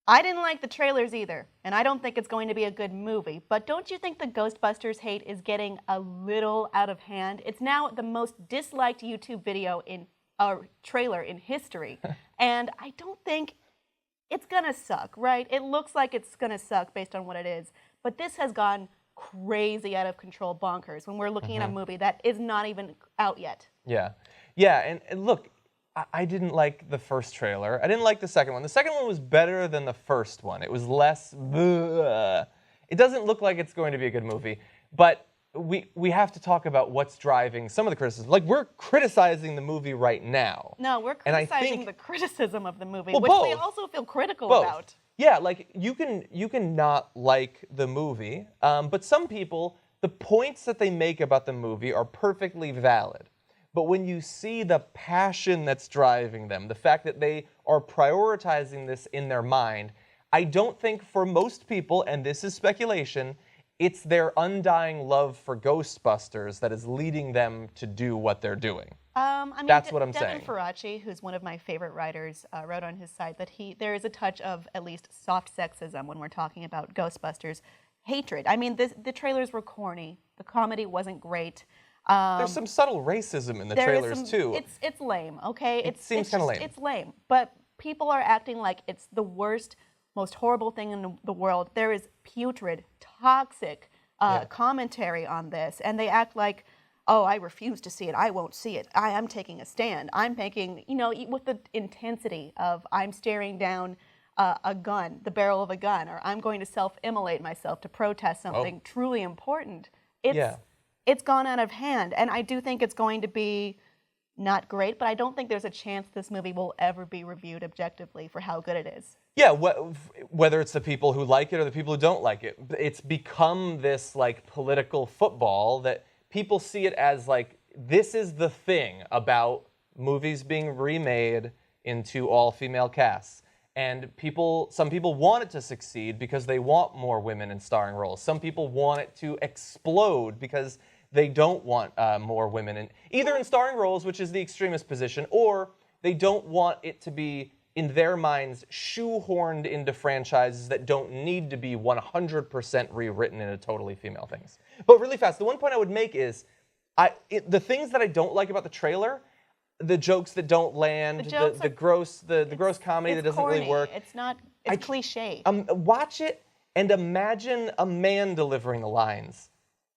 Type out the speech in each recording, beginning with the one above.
I didn't like the trailers either, and I don't think it's going to be a good movie, but don't you think the Ghostbusters hate is getting a little out of hand? It's now the most disliked YouTube video in a trailer in history, and I don't think it's gonna suck, right? It looks like it's gonna suck based on what it is, but this has gone crazy out of control bonkers when we're looking at a movie that is not even out yet. Yeah. Yeah, and look, I didn't like the first trailer. I didn't like the second one. The second one was better than the first one. It was less, bleh. It doesn't look like it's going to be a good movie, but we have to talk about what's driving some of the criticism. Like, we're criticizing the movie right now. No, we're criticizing the criticism of the movie, well, which both. we also feel critical Both. about. Yeah, like, you can not like the movie, but some people, the points that they make about the movie are perfectly valid. But when you see the passion that's driving them, the fact that they are prioritizing this in their mind, I don't think for most people, and this is speculation, it's their undying love for Ghostbusters that is leading them to do what they're doing. I mean, That's what I'm saying. Devin Faraci, who's one of my favorite writers, wrote on his site that there is a touch of at least soft sexism when we're talking about Ghostbusters hatred. I mean, the trailers were corny. The comedy wasn't great. There's some subtle racism in the trailers too. It's lame, okay? It seems kind of lame. It's lame, but people are acting like it's the worst, most horrible thing in the world. There is putrid, toxic commentary on this, and they act like, oh, I refuse to see it. I won't see it. I am taking a stand. I'm making, with the intensity of I'm staring down a gun, the barrel of a gun, or I'm going to self-immolate myself to protest something truly important. It's gone out of hand, and I do think it's going to be not great, but I don't think there's a chance this movie will ever be reviewed objectively for how good it is. Yeah, whether it's the people who like it or the people who don't like it, it's become this like political football that people see it as like, this is the thing about movies being remade into all-female casts. And some people want it to succeed because they want more women in starring roles. Some people want it to explode because they don't want more women either in starring roles, which is the extremist position, or they don't want it to be, in their minds, shoehorned into franchises that don't need to be 100% rewritten into totally female things. But really fast, the one point I would make is, the things that I don't like about the trailer, the jokes that don't land, the gross comedy that doesn't really work. It's cliche. Watch it and imagine a man delivering the lines.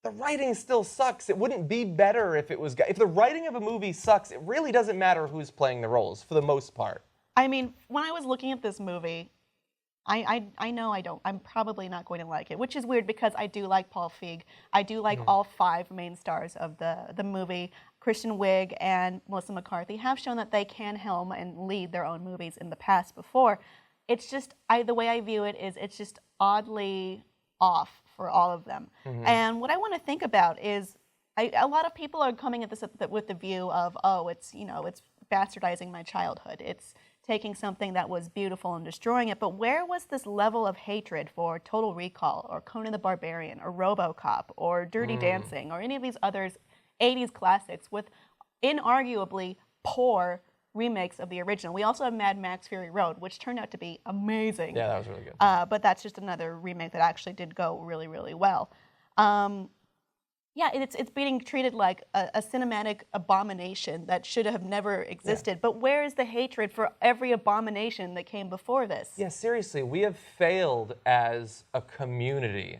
The writing still sucks. It wouldn't be better if the writing of a movie sucks, it really doesn't matter who's playing the roles for the most part. I mean, when I was looking at this movie, I know I'm probably not going to like it, which is weird because I do like Paul Feig. I do like all 5 main stars of the movie. Kristen Wiig and Melissa McCarthy have shown that they can helm and lead their own movies in the past before. It's just, the way I view it is it's just oddly off for all of them. And what I want to think about is, a lot of people are coming at this with the view of, oh, it's bastardizing my childhood. It's taking something that was beautiful and destroying it. But where was this level of hatred for Total Recall or Conan the Barbarian or RoboCop or Dirty Dancing or any of these other 80s classics with inarguably poor remakes of the original? We also have Mad Max Fury Road, which turned out to be amazing. Yeah, that was really good. But that's just another remake that actually did go really, really well. Yeah, it's being treated like a cinematic abomination that should have never existed. Yeah. But where is the hatred for every abomination that came before this? Yeah, seriously, we have failed as a community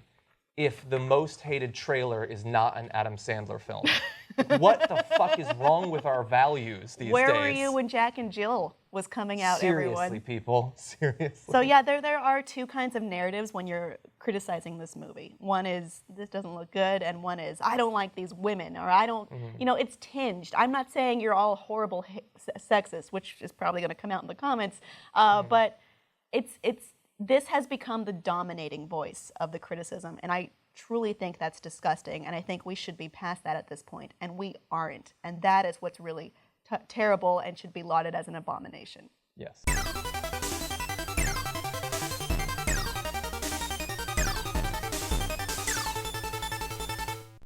if the most hated trailer is not an Adam Sandler film. What the fuck is wrong with our values these days? Where were you when Jack and Jill was coming out, everyone? Seriously, people. Seriously. So yeah, there are 2 kinds of narratives when you're criticizing this movie. One is, this doesn't look good, and one is, I don't like these women, or I don't, it's tinged. I'm not saying you're all horrible sexist, which is probably going to come out in the comments, but this has become the dominating voice of the criticism, and I truly think that's disgusting, and I think we should be past that at this point, and we aren't, and that is what's really terrible and should be lauded as an abomination. Yes.